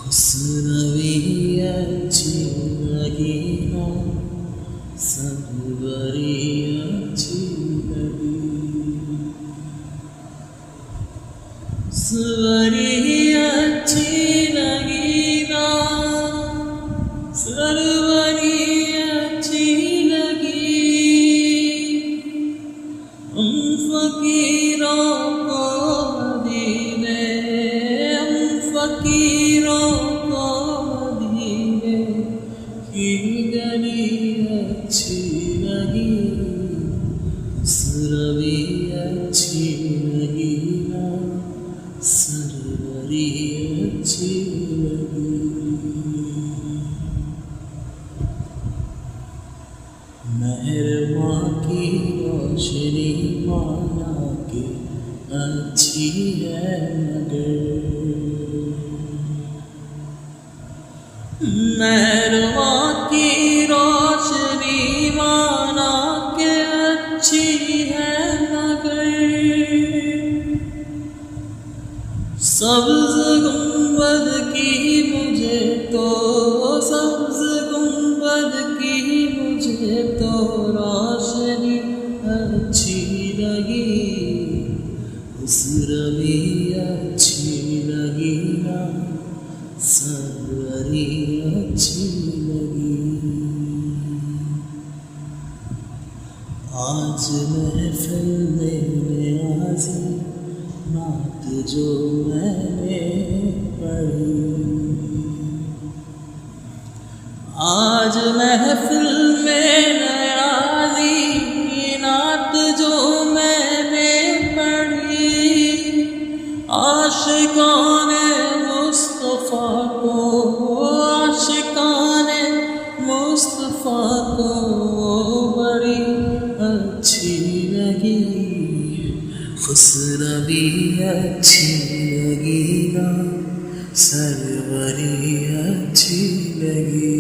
खुसरवी अच्छी लगी ना सरवरी अच्छी लगी सरवरी अच्छी लगी ना सरवरी अच्छी लगी उन फकीरों को मदीने उन फकीरों को मदीने की गली अच्छी लगी सरवरी अच्छी लगी ना सरवरी अच्छी लगी मेहरबां की रोशनी माना के अच्छी है मगर मेहरबां की रोशनी माना के अच्छी है मगर सब्ज गुंबद की मुझे तो सब्ज गुंबद की मुझे तो रोशनी अच्छी लगी खुसरवी अच्छी लगी ना सरवरी अच्छी लगी आज महफिल में आजी नात जो मैंने पढ़ी आज महफिल में नयाज़ी नात जो मैंने पढ़ी आशिकाने मुस्तफ़ा को बड़ी अच्छी लगी खुसरवी अच्छी लगी ना सरवरी अच्छी लगी।